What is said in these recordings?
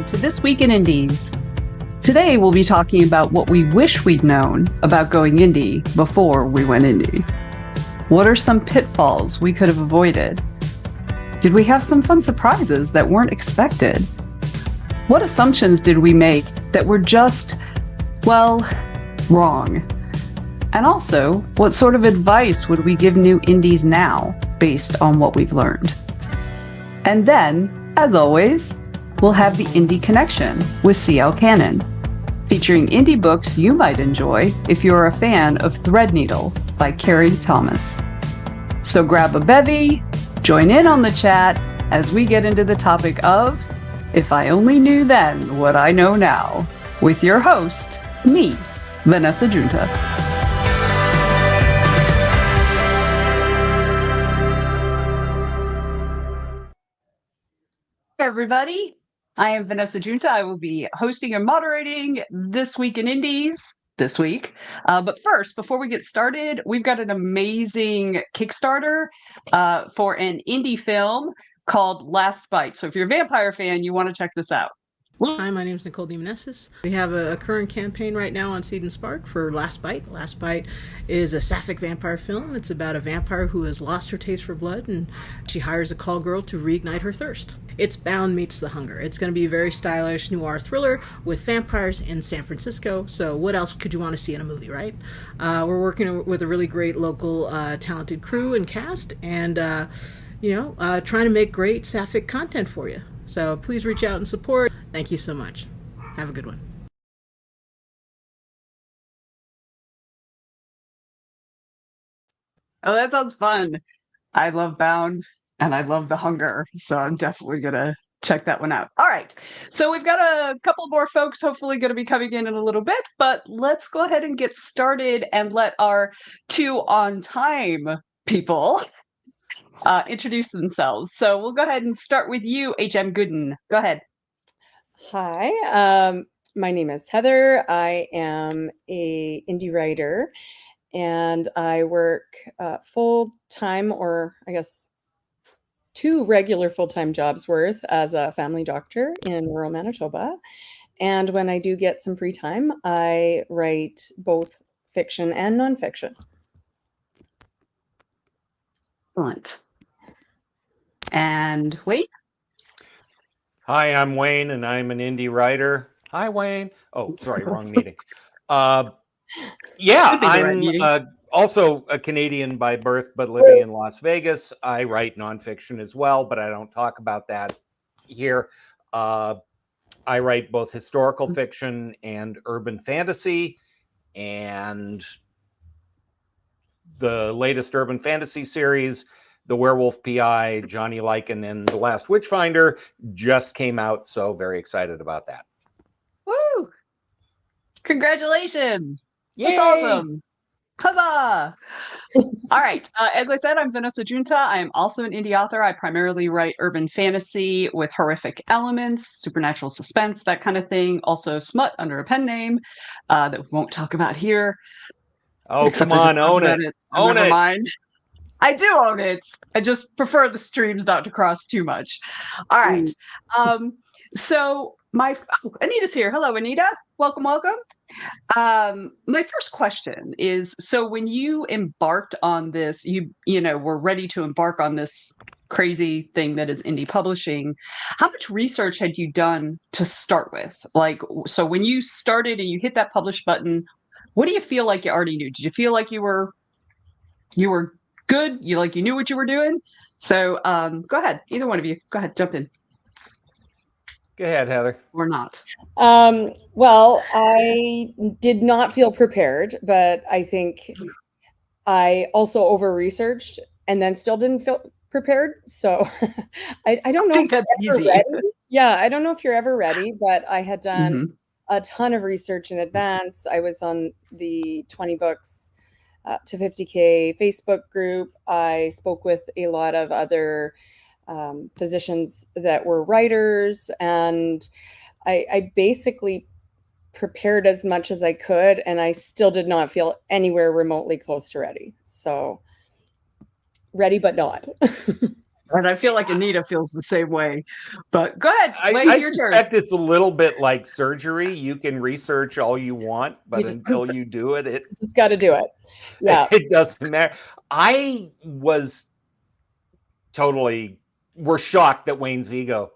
welcome to This Week in Indies. Today we'll be talking about what we wish we'd known about going indie before we went indie. What are some pitfalls we could have avoided? Did we have some fun surprises that weren't expected? What assumptions did we make that were just, well, wrong? And also, what sort of advice would we give new indies now based on what we've learned? And then, as always, we'll have the Indie Connection with C.L. Cannon, featuring indie books you might enjoy if you're a fan of Threadneedle by Carrie Thomas. So grab a bevy, join in on the chat as we get into the topic of If I Only Knew Then What I Know Now, with your host, me, Venessa Giunta. Hey everybody, I am Venessa Giunta. I will be hosting and moderating This Week in Indies this week. But first, before we get started, we've got an amazing Kickstarter for an indie film called Last Bite. So if you're a vampire fan, you want to check this out. Hi, my name is Nicole DeMonesis. We have a current campaign right now on Seed and Spark for Last Bite. Last Bite is a sapphic vampire film. It's about a vampire who has lost her taste for blood, and she hires a call girl to reignite her thirst. It's Bound meets The Hunger. It's going to be a very stylish noir thriller with vampires in San Francisco. So what else could you want to see in a movie, right? We're working with a really great local talented crew and cast, and trying to make great sapphic content for you. So please reach out and support. Thank you so much. Have a good one. Oh, that sounds fun. I love Bound and I love The Hunger, so I'm definitely going to check that one out. All right. So we've got a couple more folks hopefully going to be coming in a little bit, but let's go ahead and get started and let our two on-time people introduce themselves. So we'll go ahead and start with you, H.M. Gooden. Go ahead. Hi, my name is Heather. I am a indie writer, and I work full-time, or I guess 2 regular full-time jobs worth as a family doctor in rural Manitoba. And when I do get some free time, I write both fiction and nonfiction. Excellent. And Wade? Hi, I'm Wayne, and I'm an indie writer. Hi, Wayne. Oh, sorry, wrong meeting. I'm also a Canadian by birth, but living in Las Vegas. I write nonfiction as well, but I don't talk about that here. I write both historical fiction and urban fantasy, and the latest urban fantasy series, The Werewolf PI, Johnny Lycan, and The Last Witchfinder, just came out, so very excited about that. Woo! Congratulations! Yay! That's awesome! Huzzah! All right. As I said, I'm Venessa Giunta. I am also an indie author. I primarily write urban fantasy with horrific elements, supernatural suspense, that kind of thing. Also smut under a pen name that we won't talk about here. Oh, come on, own it. Own Never it. mind. I do own it. I just prefer the streams not to cross too much. All right. So Anita's here. Hello, Anita. Welcome. My first question is, so when you embarked on this, you were ready to embark on this crazy thing that is indie publishing, how much research had you done to start with? So when you started and you hit that publish button, what do you feel like you already knew? Did you feel like you were good? You knew what you were doing? So go ahead. Either one of you. Go ahead. Jump in. Go ahead, Heather. Or not. Well, I did not feel prepared, but I think I also over-researched and then still didn't feel prepared. So I don't know. I think that's easy. Yeah, I don't know if you're ever ready, but I had done a ton of research in advance. I was on the 20 books to 50K Facebook group. I spoke with a lot of other physicians that were writers, and I basically prepared as much as I could, and I still did not feel anywhere remotely close to ready. So ready, but not. And I feel like Anita feels the same way. But go ahead, I Wade, your turn. suspect it's a little bit like surgery. You can research all you want, but just- until you do it, Just got to do it. Yeah. it doesn't matter. I was we're shocked that Wayne Zigo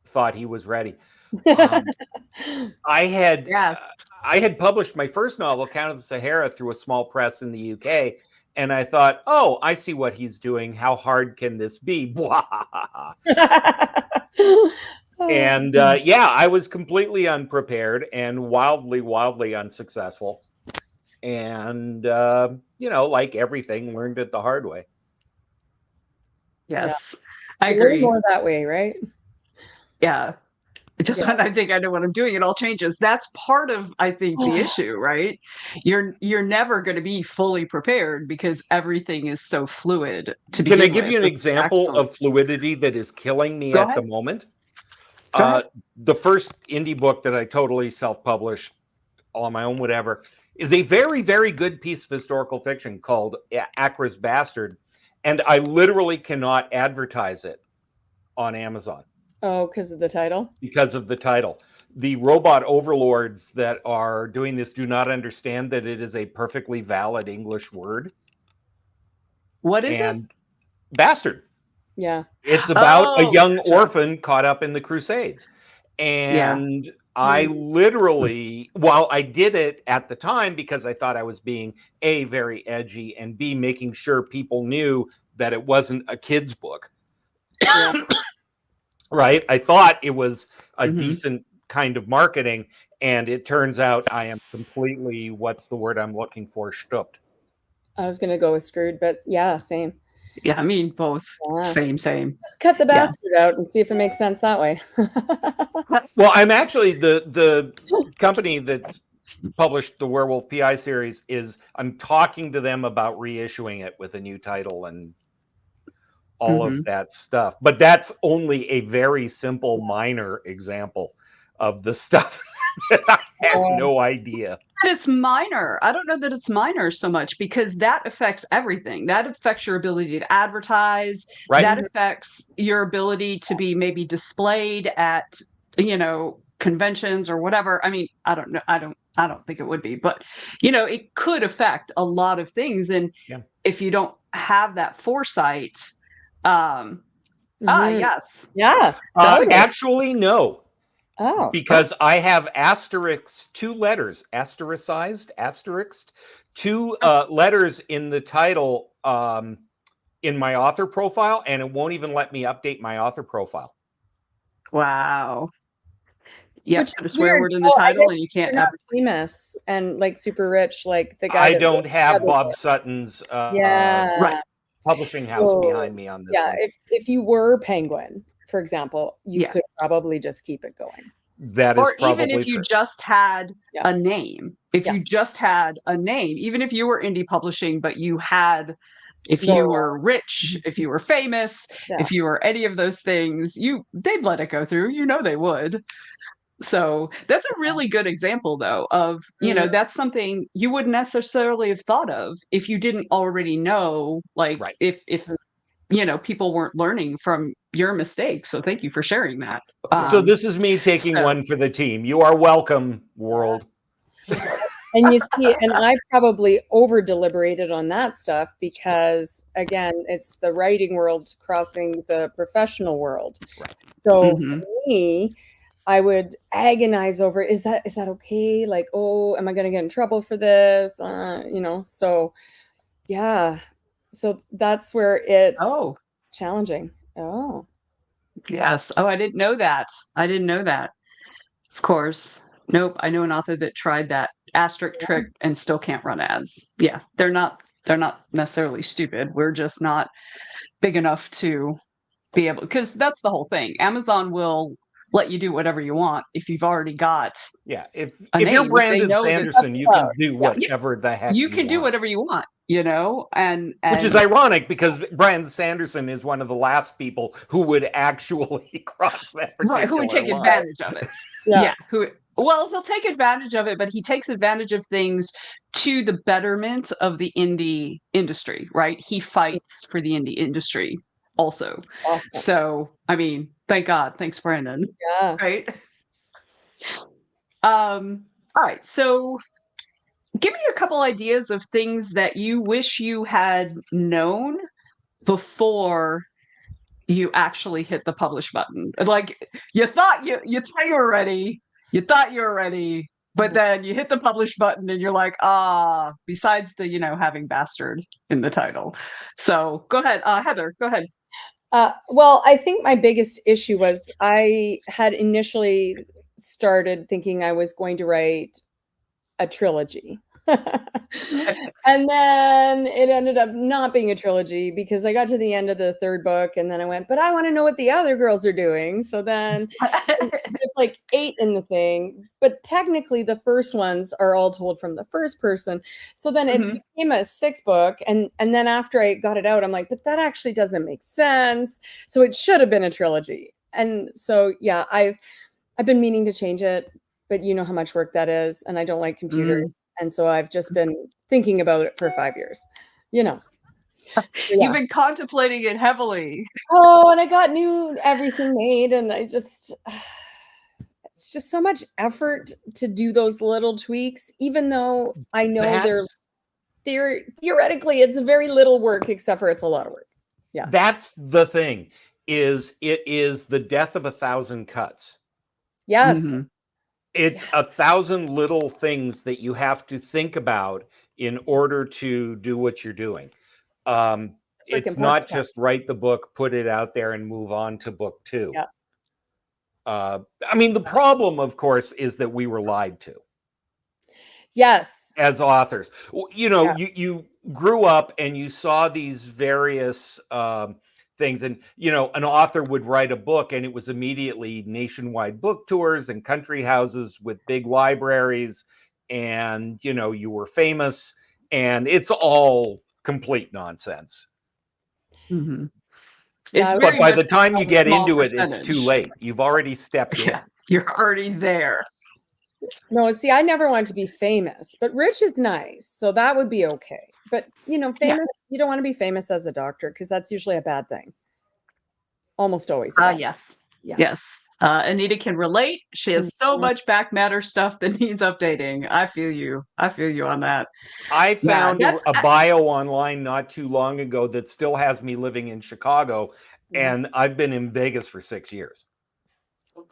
thought he was ready. I had published my first novel, Count of the Sahara, through a small press in the UK, and I thought, oh, I see what he's doing. How hard can this be? And I was completely unprepared and wildly unsuccessful. And, like everything, learned it the hard way. Yes, I agree. More that way, right? Yeah. Just when I think I know what I'm doing, it all changes. That's part of, I think, the issue, right? You're never going to be fully prepared because everything is so fluid. Can I give you an example of fluidity that is killing me at the moment? The first indie book that I totally self-published on my own, whatever, is a very, very good piece of historical fiction called Akra's Bastard. And I literally cannot advertise it on Amazon. Oh, because of the title? Because of the title. The robot overlords that are doing this do not understand that it is a perfectly valid English word. What is it? Bastard. Yeah. It's about a young orphan caught up in the Crusades. And I literally, while I did it at the time because I thought I was being A, very edgy, and B, making sure people knew that it wasn't a kid's book. Right? I thought it was a decent kind of marketing, and it turns out I am completely, what's the word I'm looking for, stooped. I was going to go with screwed, but yeah, same. Yeah, I mean, both. Same. Just cut the bastard out and see if it makes sense that way. Well, I'm actually, the company that's published the Werewolf PI series I'm talking to them about reissuing it with a new title and all of that stuff. But that's only a very simple, minor example of the stuff that I have no idea. And it's minor. I don't know that it's minor so much because that affects everything. That affects your ability to advertise. Right. That affects your ability to be maybe displayed at, conventions or whatever. I mean, I don't know. I don't think it would be, but it could affect a lot of things. And if you don't have that foresight, yes. Yeah. Actually, no. Oh. Because I have asterisks, 2 letters, asterisked, 2 letters in the title in my author profile, and it won't even let me update my author profile. Wow. Yeah, the swear word in the title, and you can't not famous and like super rich, like the guy. I don't have Bob Sutton's publishing house behind me on this. Yeah, if you were Penguin, for example, you could probably just keep it going. That is, or even if you just had a name, you just had a name, even if you were indie publishing, but you had, if you were rich, if you were famous, if you were any of those things, they'd let it go through. They would. So that's a really good example, though, of, that's something you wouldn't necessarily have thought of if you didn't already know, like if people weren't learning from your mistakes. So thank you for sharing that. So this is me taking one for the team. You are welcome, world. And you see, and I probably over deliberated on that stuff because, again, it's the writing world crossing the professional world. Right. So for me, I would agonize over, is that okay? Like, oh, am I going to get in trouble for this? So yeah. So that's where it's challenging. Oh. Yes. Oh, I didn't know that. Of course. Nope. I know an author that tried that asterisk trick and still can't run ads. Yeah. They're not necessarily stupid. We're just not big enough to be able, because that's the whole thing. Amazon will let you do whatever you want if you've already got if you're Brandon Sanderson, you can do whatever the heck you can do whatever you want, and which is ironic because Brandon Sanderson is one of the last people who would actually cross that particular who would take line. advantage of it. He'll take advantage of it, but he takes advantage of things to the betterment of the indie industry, right? He fights for the indie industry also. Awesome. So, I mean, thank God. Thanks, Brandon. Yeah. Right. All right. So give me a couple ideas of things that you wish you had known before you actually hit the publish button. Like you thought you were ready. You thought you were ready, but then you hit the publish button and you're like, besides the, having bastard in the title. So go ahead. Heather, go ahead. Well, I think my biggest issue was I had initially started thinking I was going to write a trilogy. And then it ended up not being a trilogy because I got to the end of the third book and then I went, but I want to know what the other girls are doing. So then there's like 8 in the thing, but technically the first ones are all told from the first person. So then it became a 6th book. And then after I got it out, I'm like, but that actually doesn't make sense. So it should have been a trilogy. And so, yeah, I've been meaning to change it, but you know how much work that is. And I don't like computers. And so I've just been thinking about it for 5 years, So, yeah. You've been contemplating it heavily. Oh, and I got everything made, and it's just so much effort to do those little tweaks, even though I know theoretically it's very little work, except for it's a lot of work. Yeah. That's the thing, it is the death of 1,000 cuts. Yes. It's 1,000 little things that you have to think about in order to do what you're doing. It's not just write the book, put it out there, and move on to book 2. Yeah. I mean, the problem, of course, is that we were lied to. Yes. As authors, you grew up and you saw these various things, and an author would write a book and it was immediately nationwide book tours and country houses with big libraries, and you were famous, and it's all complete nonsense. But by the time you get into it, it's too late. You've already stepped in. You're already there. No, see, I never wanted to be famous, but rich is nice, so that would be okay. But famous, you don't want to be famous as a doctor because that's usually a bad thing. Almost always. Yes. Yeah. Yes. Anita can relate. She has so much back matter stuff that needs updating. I feel you on that. I found a bio online not too long ago that still has me living in Chicago, and I've been in Vegas for 6 years.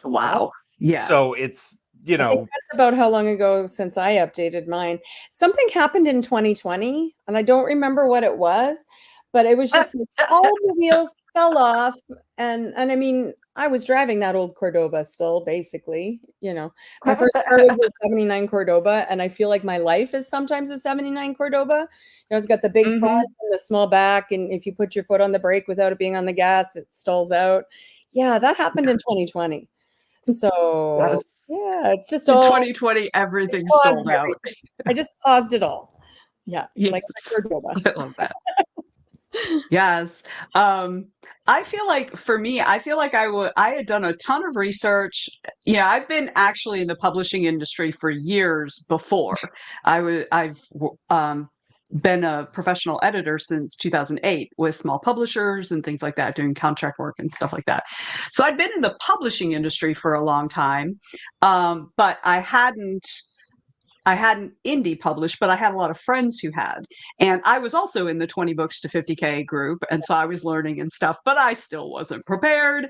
Wow. Yeah. So it's, I think that's about how long ago since I updated mine. Something happened in 2020, and I don't remember what it was, but it was just all the wheels fell off. And I mean, I was driving that old Cordoba still, basically. My first car was a 79 Cordoba, and I feel like my life is sometimes a 79 Cordoba. It's got the big front and the small back, and if you put your foot on the brake without it being on the gas, it stalls out. Yeah, that happened in 2020. So yeah, it's just all 2020. Everything stalled out. I just paused it all. Yeah, like I love that. Yes. I feel like for me, I had done a ton of research. I've been actually in the publishing industry for years before. I've been a professional editor since 2008 with small publishers and things like that, doing contract work and stuff like that. So I'd been in the publishing industry for a long time, but I hadn't indie published, but I had a lot of friends who had. And I was also in the 20 books to 50K group. And so I was learning and stuff, but I still wasn't prepared.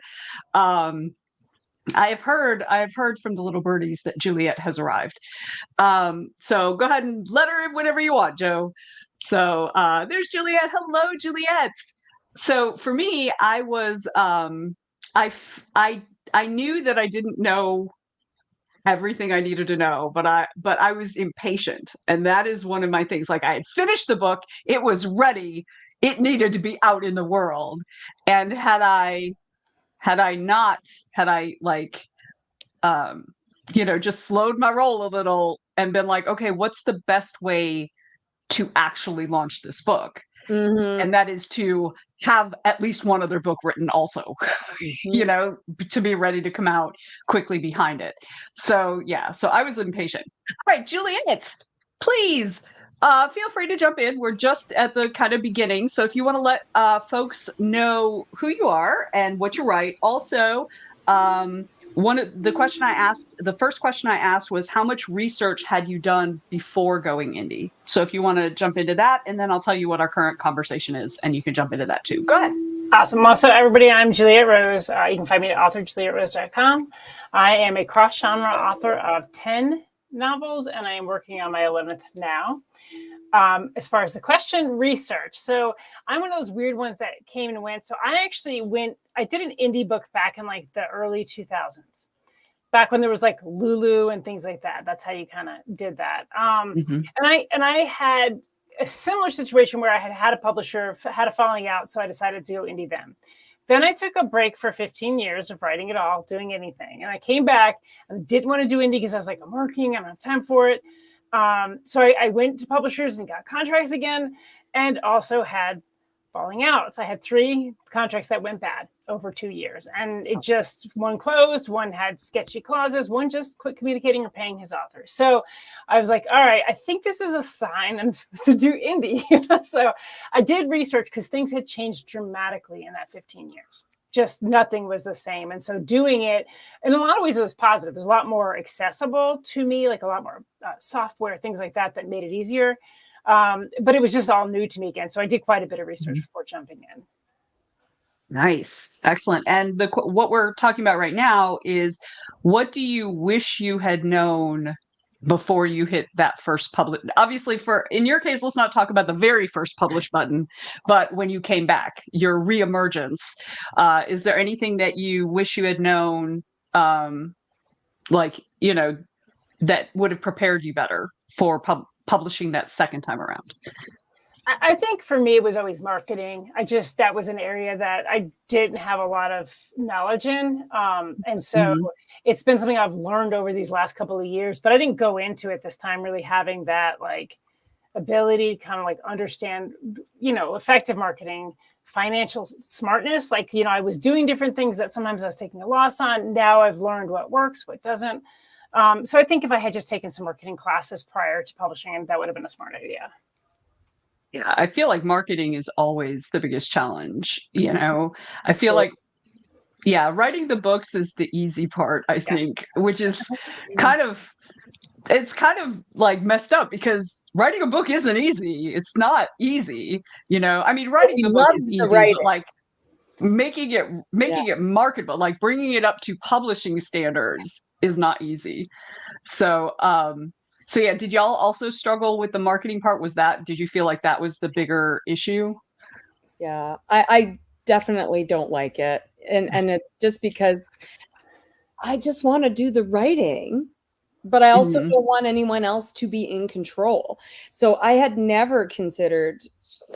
I have heard from the little birdies that Juliet has arrived. So go ahead and let her in whenever you want, Joe. So there's Juliet. Hello, Juliet. So for me, I was I knew that I didn't know everything I needed to know, but I was impatient, and that is one of my things. Like, I had finished the book, it was ready, it needed to be out in the world, and had I just slowed my roll a little and been like, okay, what's the best way to actually launch this book? And that is to have at least one other book written also, to be ready to come out quickly behind it. So, yeah, so I was impatient. All right, Juliet, please Feel free to jump in. We're just at the kind of beginning. So if you want to let folks know who you are and what you write. Also, one of the question I asked, the first question I asked was how much research had you done before going indie? So if you want to jump into that, and then I'll tell you what our current conversation is, and you can jump into that too. Go ahead. Awesome. Also, everybody, I'm Juliette Rose. You can find me at authorjulietrose.com. I am a cross-genre author of 10 novels, and I am working on my 11th now. As far as the question, research. So I'm one of those weird ones that came and went. So I actually I did an indie book back in like the early 2000s, back when there was like Lulu and things like that. That's how you kind of did that. And I had a similar situation where I had a publisher, had a falling out. So I decided to go indie then. Then I took a break for 15 years of writing at all, doing anything. And I came back and didn't want to do indie because I was like, I'm working, I don't have time for it. So I went to publishers and got contracts again, and also had falling outs. I had 3 contracts that went bad over 2 years, and it just, one closed, one had sketchy clauses, one just quit communicating or paying his authors. So I was like, all right, I think this is a sign I'm supposed to do indie. So I did research because things had changed dramatically in that 15 years. Just nothing was the same. And so doing it, in a lot of ways, it was positive. There's a lot more accessible to me, like a lot more software, things like that made it easier. But it was just all new to me again. So I did quite a bit of research before jumping in. Nice. Excellent. And what we're talking about right now is, what do you wish you had known before you hit that first publish? Obviously, in your case, let's not talk about the very first publish button, but when you came back, your reemergence, is there anything that you wish you had known, that would have prepared you better for publishing that second time around? I think for me, it was always marketing. That was an area that I didn't have a lot of knowledge in. And so it's been something I've learned over these last couple of years, but I didn't go into it this time really having that like ability to kind of like understand, effective marketing, financial smartness. Like, I was doing different things that sometimes I was taking a loss on. Now I've learned what works, what doesn't. So I think if I had just taken some marketing classes prior to publishing, that would have been a smart idea. Yeah, I feel like marketing is always the biggest challenge. I feel like, writing the books is the easy part, I think, which is it's kind of like messed up because writing a book isn't easy. It's not easy. I mean, writing the book is easy, but like making it marketable, like bringing it up to publishing standards is not easy. So, did y'all also struggle with the marketing part? Did you feel like that was the bigger issue? Yeah, I definitely don't like it. And it's just because I just want to do the writing, but I also don't want anyone else to be in control. So I had never considered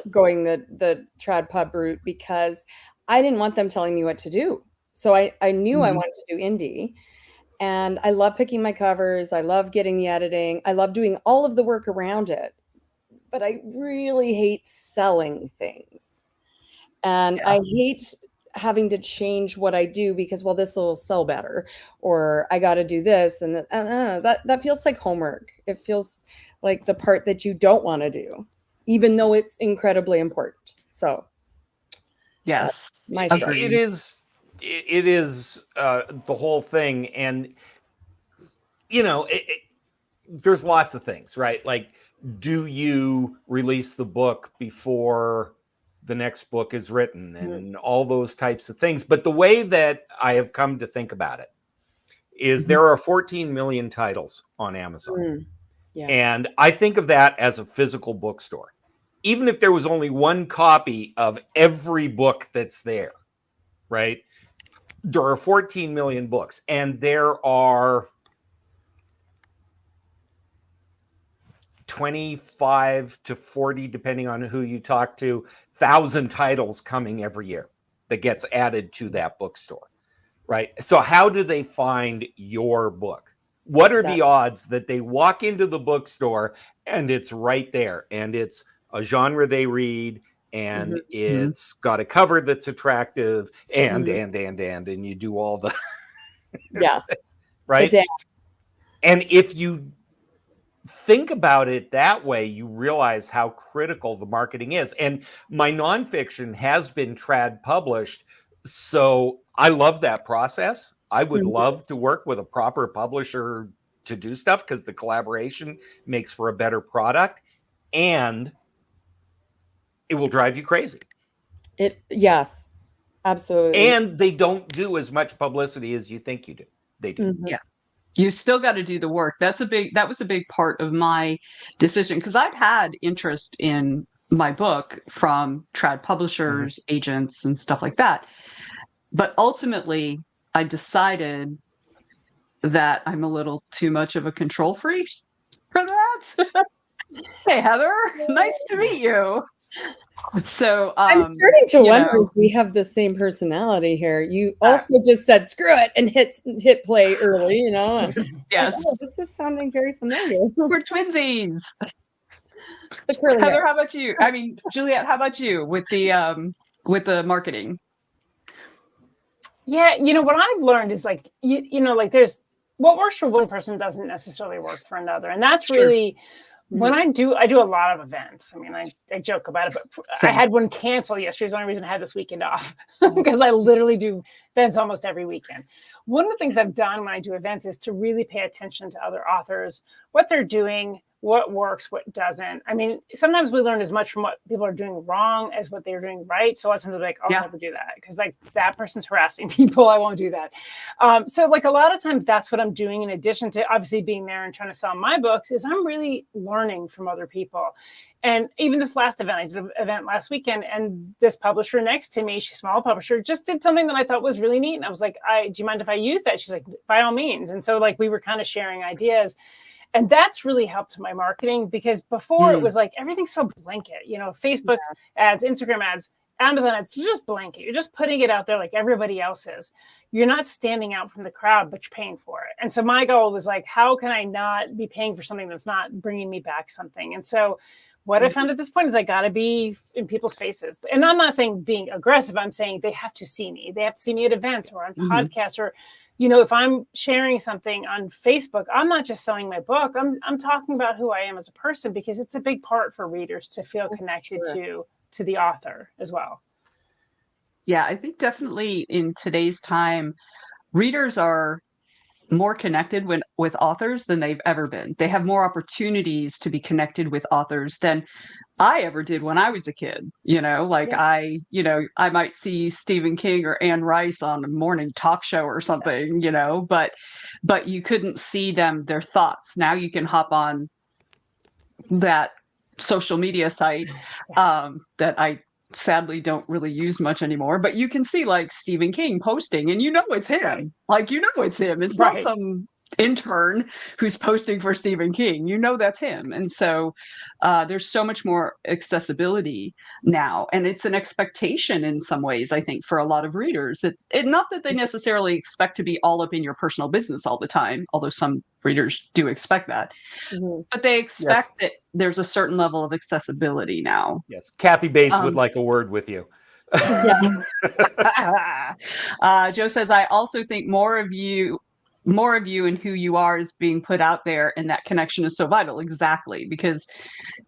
going the trad pub route because I didn't want them telling me what to do. So I knew I wanted to do indie. And I love picking my covers. I love getting the editing. I love doing all of the work around it. But I really hate selling things. And I hate having to change what I do because, this will sell better. Or I got to do this. And that feels like homework. It feels like the part that you don't want to do, even though it's incredibly important. So, yes, my story. It is the whole thing. And, there's lots of things, right? Like, do you release the book before the next book is written and all those types of things? But the way that I have come to think about it is there are 14 million titles on Amazon. And I think of that as a physical bookstore. Even if there was only one copy of every book that's there, right? There are 14 million books, and there are 25 to 40, depending on who you talk to, 1,000 titles coming every year that gets added to that bookstore, right? So how do they find your book? What are the odds that they walk into the bookstore and it's right there, and it's a genre they read, and it's got a cover that's attractive, and you do all the yes, right. And if you think about it that way, you realize how critical the marketing is. And my nonfiction has been trad published, so I love that process. I would love to work with a proper publisher to do stuff, because the collaboration makes for a better product, and it will drive you crazy. Yes, absolutely. Mm-hmm. And they don't do as much publicity as you think you do. They do. Yeah. You still got to do the work. That was a big part of my decision, because I've had interest in my book from trad publishers, agents, and stuff like that. But ultimately, I decided that I'm a little too much of a control freak for that. Hey, Heather, nice to meet you. So I'm starting to wonder if we have the same personality here. You also just said screw it and hit play early, you know. And yes, like, oh, this is sounding very familiar. We're twinsies. Heather, hair. How about you? I mean, Juliet, how about you with the marketing? Yeah, what I've learned is like like there's what works for one person doesn't necessarily work for another, and that's really. When I do a lot of events. I mean, I joke about it, but I had one cancel yesterday. It's the only reason I had this weekend off, because I literally do events almost every weekend. One of the things I've done when I do events is to really pay attention to other authors, what they're doing, what works, what doesn't. I mean, sometimes we learn as much from what people are doing wrong as what they're doing right. So a lot of times I'm like, I'll never do that, because like that person's harassing people. I won't do that. So like a lot of times that's what I'm doing, in addition to obviously being there and trying to sell my books, is I'm really learning from other people. And even this last event, I did an event last weekend, and this publisher next to me, she's a small publisher, just did something that I thought was really neat. And I was like, do you mind if I use that? She's like, by all means. And so like we were kind of sharing ideas. And that's really helped my marketing, because before it was like everything's so blanket, Facebook ads, Instagram ads, Amazon ads, just blanket. You're just putting it out there like everybody else is. You're not standing out from the crowd, but you're paying for it. And so my goal was like, how can I not be paying for something that's not bringing me back something? And so what I found at this point is I got to be in people's faces. And I'm not saying being aggressive. I'm saying they have to see me. They have to see me at events or on podcasts, or if I'm sharing something on Facebook, I'm not just selling my book. I'm talking about who I am as a person, because it's a big part for readers to feel connected to the author as well. Yeah, I think definitely in today's time, readers are more connected with authors than they've ever been. They have more opportunities to be connected with authors than I ever did when I was a kid. I might see Stephen King or Anne Rice on a morning talk show or something, but you couldn't see their thoughts. Now you can hop on that social media site that I sadly don't really use much anymore, but you can see like Stephen King posting, and it's him. Like it's him. It's not some intern who's posting for Stephen King. That's him. And so there's so much more accessibility now, and it's an expectation in some ways, I think, for a lot of readers, that not that they necessarily expect to be all up in your personal business all the time, although some readers do expect that, but they expect that there's a certain level of accessibility now. Yes, Kathy Bates would like a word with you. Joe says, I also think more of you and who you are is being put out there, and that connection is so vital. Exactly, because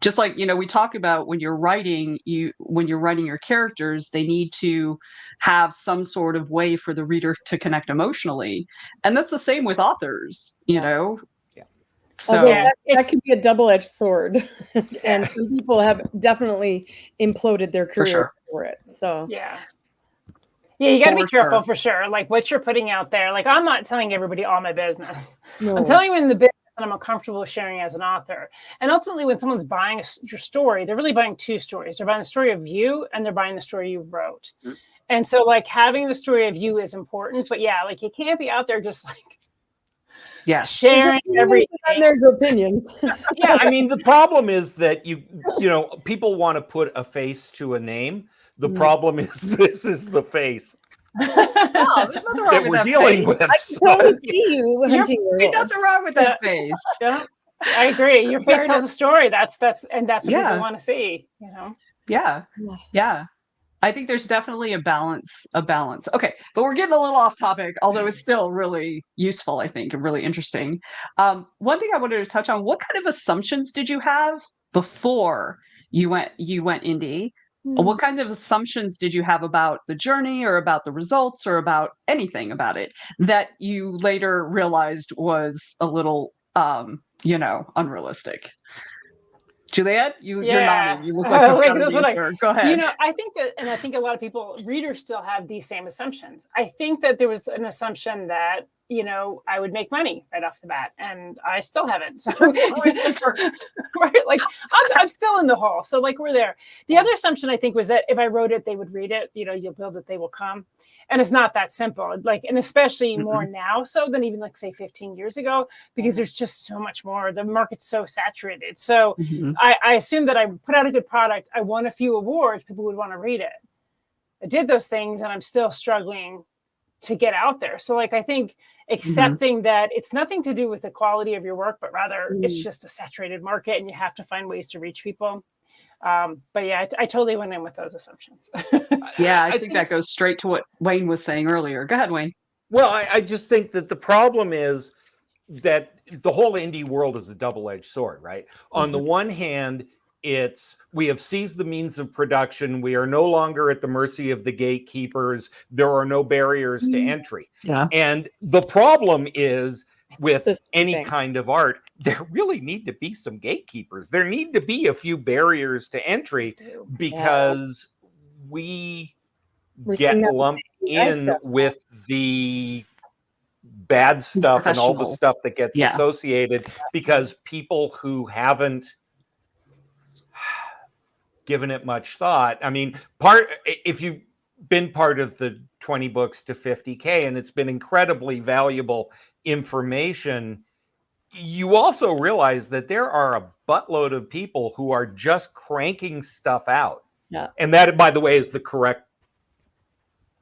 just like we talk about, when you're writing your characters, they need to have some sort of way for the reader to connect emotionally, and that's the same with authors. So that can be a double-edged sword, and some people have definitely imploded their career for it. So you got to be careful for sure. Like what you're putting out there. Like I'm not telling everybody all my business. No. I'm telling you in the business that I'm comfortable sharing as an author. And ultimately, when someone's buying your story, they're really buying two stories. They're buying the story of you, and they're buying the story you wrote. And so, like having the story of you is important. But like you can't be out there just like sharing everything. And there's opinions. I mean, the problem is that people want to put a face to a name. The problem is this is the face. No, there's nothing wrong with that face. With, I can totally see you hunting. There's nothing wrong with that face. Yeah, I agree. Your face tells a story. That's what people want to see. Yeah. I think there's definitely a balance. Okay, but we're getting a little off topic, although it's still really useful, I think, and really interesting. One thing I wanted to touch on: what kind of assumptions did you have before you went indie? What kind of assumptions did you have about the journey, or about the results, or about anything about it that you later realized was a little, unrealistic? Juliet, you're nodding. You look like you've got an answer. Go ahead. I think that, and I think a lot of people, readers, still have these same assumptions. I think that there was an assumption that, I would make money right off the bat, and I still haven't. So like I'm still in the hole. So like we're there. The other assumption I think was that if I wrote it, they would read it. You'll build it, they will come. And it's not that simple. And especially more now so than even say 15 years ago, because there's just so much more. The market's so saturated. So I assumed that I put out a good product. I won a few awards. People would want to read it. I did those things, and I'm still struggling to get out there. So I think accepting that it's nothing to do with the quality of your work, but rather it's just a saturated market, and you have to find ways to reach people. But yeah, I totally went in with those assumptions. Yeah, I think that goes straight to what Wayne was saying earlier. Go ahead, Wayne. Well, I just think that the problem is that the whole indie world is a double-edged sword, right? On the one hand, we have seized the means of production. We are no longer at the mercy of the gatekeepers. There are no barriers to entry. Yeah. And the problem is with any kind of art, there really need to be some gatekeepers. There need to be a few barriers to entry, because we're get lumped in with the bad stuff and all the stuff that gets associated, because people who haven't given it much thought. I mean, if you've been part of the 20 books to 50K, and it's been incredibly valuable information, you also realize that there are a buttload of people who are just cranking stuff out. Yeah. And that, by the way, is the correct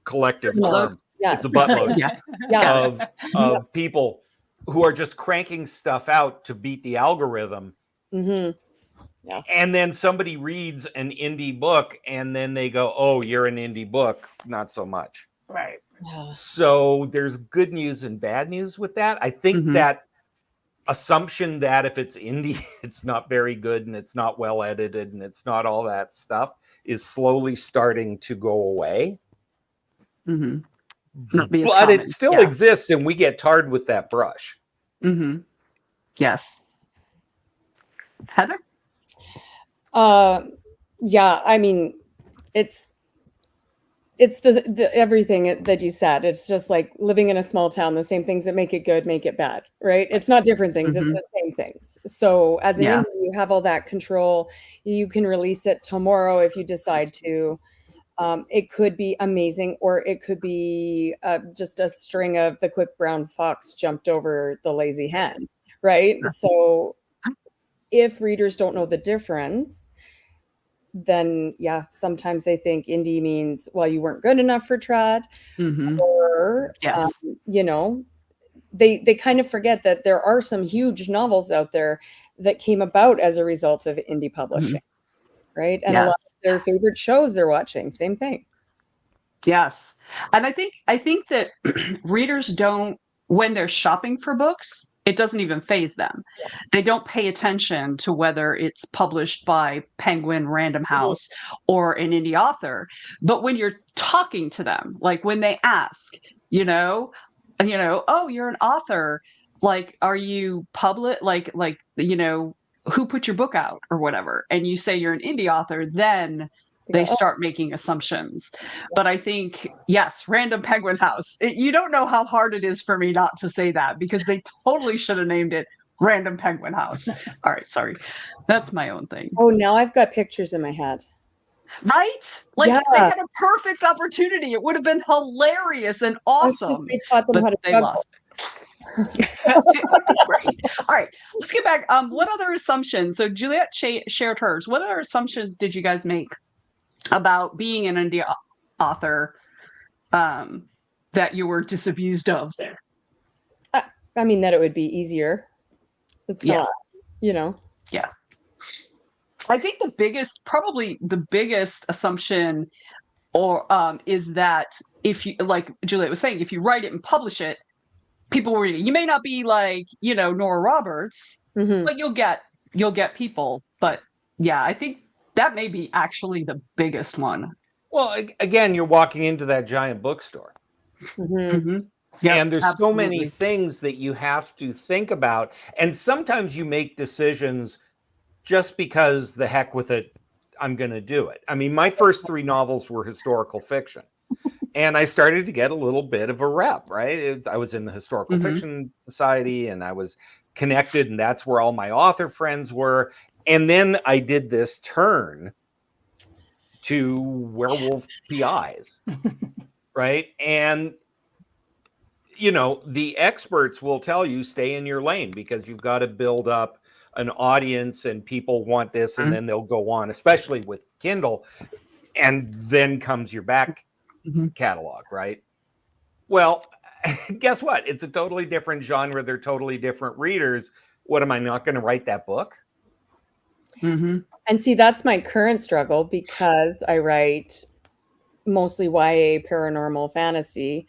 collective term. Yes. It's a buttload of people who are just cranking stuff out to beat the algorithm. Yeah. And then somebody reads an indie book, and then they go, "Oh, you're an indie book, not so much." Right. So there's good news and bad news with that. I think that assumption that if it's indie, it's not very good, and it's not well edited, and it's not all that stuff, is slowly starting to go away. But it still exists, and we get tarred with that brush. Yes. Heather? Yeah, I mean, it's the everything that you said. It's just like living in a small town. The same things that make it good make it bad, right? It's not different things. It's the same things. So as an indie, you have all that control. You can release it tomorrow if you decide to. It could be amazing, or it could be just a string of the quick brown fox jumped over the lazy hen, right? So if readers don't know the difference, then sometimes they think indie means, well, you weren't good enough for trad, or they kind of forget that there are some huge novels out there that came about as a result of indie publishing, right? And a lot of their favorite shows they're watching, same thing. Yes, and I think that readers don't, when they're shopping for books, it doesn't even faze them. They don't pay attention to whether it's published by Penguin, Random House, or an indie author. But when you're talking to them, like when they ask, oh, you're an author, like, are you public? Like, who put your book out or whatever? And you say you're an indie author, then they start making assumptions. But I think, yes, Random Penguin House. You don't know how hard it is for me not to say that, because they totally should have named it Random Penguin House. All right, sorry. That's my own thing. Oh, now I've got pictures in my head. Right? Like they had a perfect opportunity. It would have been hilarious and awesome. They taught them how to they lost. Great. All right, let's get back. What other assumptions? So Juliet shared hers. What other assumptions did you guys make about being an indie author that you were disabused of? I mean, that it would be easier. It's not, Yeah. I think probably the biggest assumption Or is that if you, like Juliet was saying, if you write it and publish it, people will read it. You may not be like, Nora Roberts, but you'll get people. But yeah, I think that may be actually the biggest one. Well, again, you're walking into that giant bookstore. Yep, and there's absolutely. so many things that you have to think about. And sometimes you make decisions just because the heck with it, I'm going to do it. I mean, my first 3 novels were historical fiction. And I started to get a little bit of a rep, right? I was in the Historical Fiction Society and I was connected, and that's where all my author friends were. And then I did this turn to werewolf PIs, right? And the experts will tell you stay in your lane because you've got to build up an audience and people want this, and then they'll go on, especially with Kindle. And then comes your back catalog, right? Well, guess what? It's a totally different genre. They're totally different readers. What, am I not going to write that book? And see, that's my current struggle because I write mostly YA paranormal fantasy.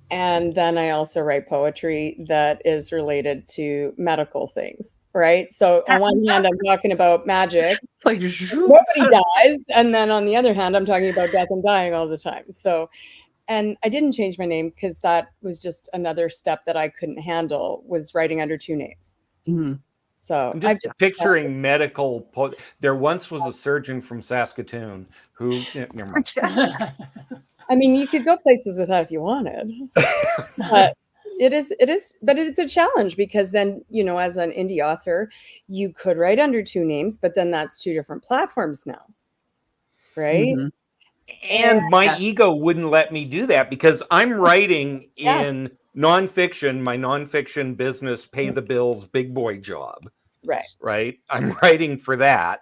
And then I also write poetry that is related to medical things, right? So on one hand, I'm talking about magic. It's like nobody dies. And then on the other hand, I'm talking about death and dying all the time. So, and I didn't change my name because that was just another step that I couldn't handle, was writing under 2 names. So I'm just picturing medical. There once was a surgeon from Saskatoon who. Never mind. I mean, you could go places with that if you wanted, but but it's a challenge because then, as an indie author, you could write under 2 names, but then that's 2 different platforms now, right? And my ego wouldn't let me do that because I'm writing in nonfiction, my nonfiction business, pay the bills, big boy job. Right. I'm writing for that.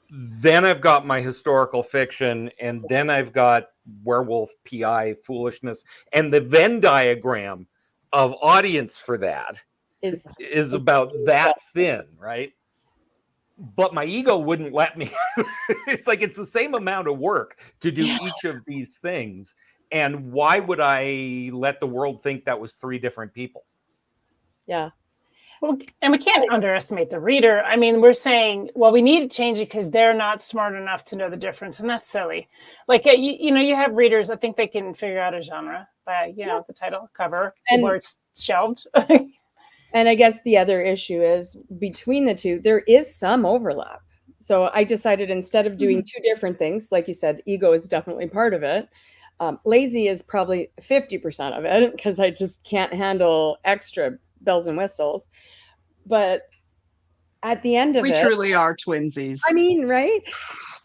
Then I've got my historical fiction, and then I've got werewolf PI foolishness, and the Venn diagram of audience for that is about that thin, right? But my ego wouldn't let me. It's like it's the same amount of work to do each of these things. And why would I let the world think that was 3 different people? Yeah. Well, and we can't underestimate the reader. I mean, we're saying, well, we need to change it because they're not smart enough to know the difference. And that's silly. Like, you have readers, I think they can figure out a genre by, the title, cover, and where it's shelved. And I guess the other issue is between the 2, there is some overlap. So I decided instead of doing 2 different things, like you said, ego is definitely part of it. Lazy is probably 50% of it because I just can't handle extra bells and whistles. But at the end of we truly are twinsies. I mean, right?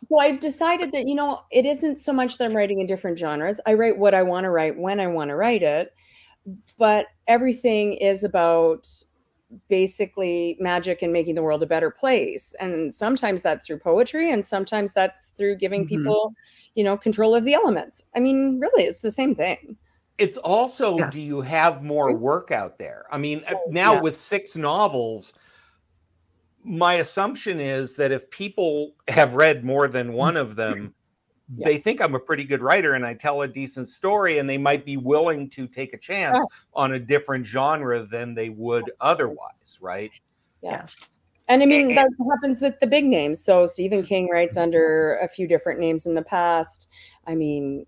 So I've decided that, it isn't so much that I'm writing in different genres. I write what I want to write when I want to write it. But everything is about basically magic and making the world a better place. And sometimes that's through poetry, and sometimes that's through giving people, control of the elements. I mean, really, it's the same thing. It's also, do you have more work out there? I mean, now with 6 novels, my assumption is that if people have read more than one of them, they think I'm a pretty good writer and I tell a decent story, and they might be willing to take a chance on a different genre than they would otherwise, right? Yes. And I mean, that happens with the big names. So Stephen King writes under a few different names in the past. I mean,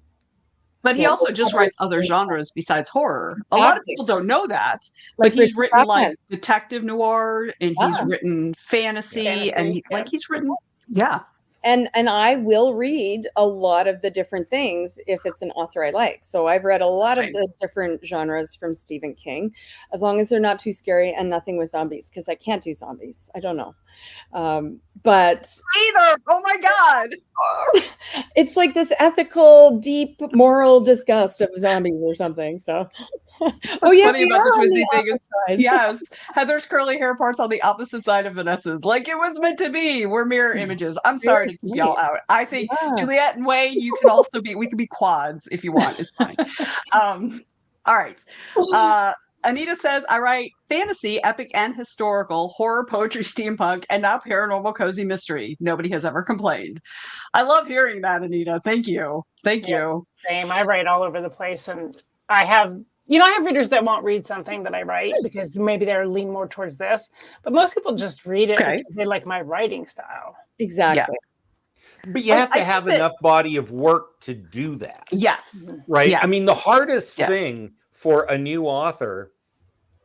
but he also just writes other genres besides horror. A lot of people don't know that, but he's written like detective noir, and he's written fantasy. And he's written, And I will read a lot of the different things if it's an author I like. So I've read a lot of the different genres from Stephen King, as long as they're not too scary and nothing with zombies, because I can't do zombies. I don't know. But either. Oh my God. It's like this ethical, deep, moral disgust of zombies or something. So What's funny about the Twinsy thing is, Heather's curly hair part's on the opposite side of Vanessa's. Like it was meant to be. We're mirror images. I'm sorry to keep y'all out. I think Juliet and Wayne, you can also we can be quads if you want. It's fine. All right. Anita says, I write fantasy, epic, and historical, horror, poetry, steampunk, and now paranormal cozy mystery. Nobody has ever complained. I love hearing that, Anita. Thank you. Thank you. Same. I write all over the place, and I have, I have readers that won't read something that I write because maybe they're lean more towards this, but most people just read it because they like my writing style. Exactly. Yeah. But you have to have enough body of work to do that. Yes. Right? Yes. I mean, the hardest thing for a new author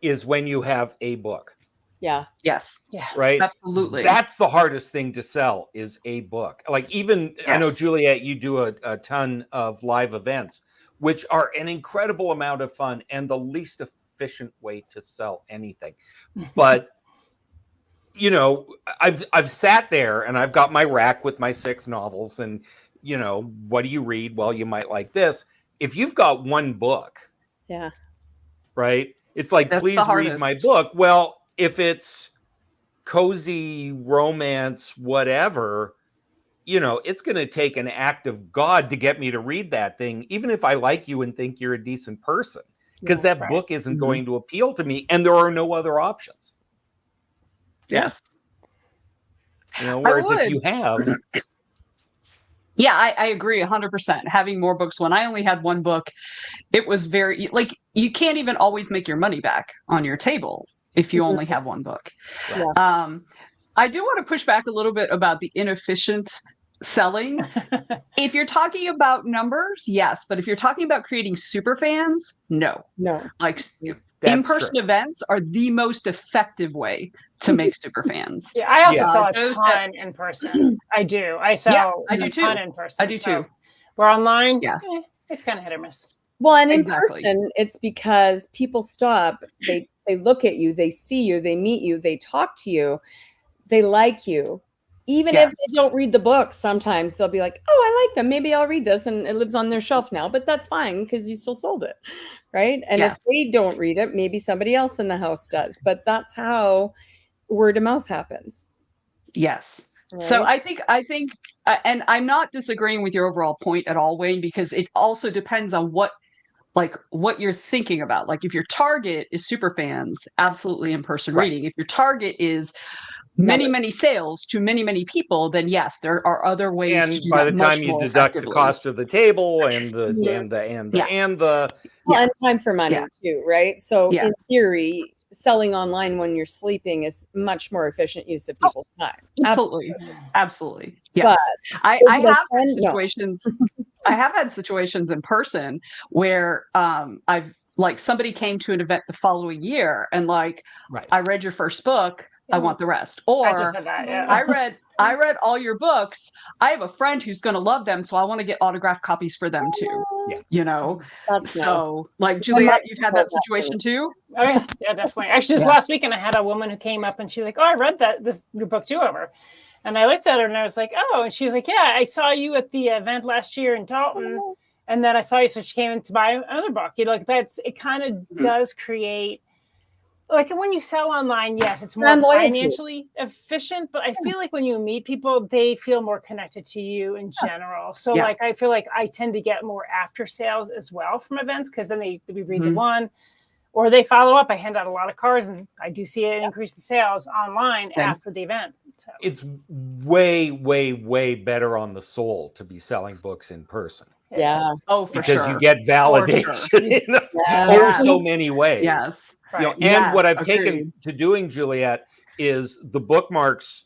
is when you have a book. Yeah. Yes. Yeah. Right? Absolutely. That's the hardest thing to sell is a book. Like even, I know, Juliet, you do a ton of live events, which are an incredible amount of fun and the least efficient way to sell anything. But I've sat there and I've got my rack with my 6 novels and, what do you read? Well, you might like this. If you've got one book, right? It's like, That's please read my book. Well, if it's cozy romance, whatever, it's going to take an act of God to get me to read that thing, even if I like you and think you're a decent person, because that book isn't going to appeal to me and there are no other options. Yes. Whereas if you have. Yeah, I agree 100%. Having more books. When I only had one book, it was very, like, you can't even always make your money back on your table if you only have one book. Yeah. I do want to push back a little bit about the inefficient selling. If you're talking about numbers, yes. But if you're talking about creating super fans, no. Like, in-person events are the most effective way to make super fans. Yeah, I also sell a ton in person. I do. I sell a ton in person. I do too. We're online. It's kind of hit or miss. Well, and in person, it's because people stop. They look at you. They see you. They meet you. They talk to you. They like you. Even if they don't read the book, sometimes they'll be like, oh, I like them. Maybe I'll read this. And it lives on their shelf now. But that's fine because you still sold it. Right. And if they don't read it, maybe somebody else in the house does. But that's how word of mouth happens. Yes. Right? So I think, and I'm not disagreeing with your overall point at all, Wayne, because it also depends on what you're thinking about. Like if your target is super fans, absolutely in-person reading. If your target is many sales to many people, then yes, there are other ways to do by that the time you deduct the cost of the table and and time for money too, right? So in theory, selling online when you're sleeping is much more efficient use of people's time. Absolutely. Yes. But I have had situations. I have had situations in person where I've like somebody came to an event the following year and like, I read your first book. I want the rest. Or I just said that, I read all your books. I have a friend who's going to love them, so I want to get autographed copies for them too. That's like Juliet, you've had that situation too. Oh yeah, definitely. Actually, just last weekend I had a woman who came up and she's like, "Oh, I read your book too over," and I looked at her and I was like, "Oh," and she's like, "Yeah, I saw you at the event last year in Dalton, and then I saw you, so she came in to buy another book." It kind of does create. Like when you sell online, yes, it's more financially efficient, but I feel like when you meet people, they feel more connected to you in general. So like, I feel like I tend to get more after sales as well from events because then we read the one or they follow up. I hand out a lot of cards and I do see an increase in sales online after the event. So. It's way better on the soul to be selling books in person. Yeah. Oh, for sure. Because you get validation in so many ways. Yes. And what I've taken to doing, Juliet, is the bookmarks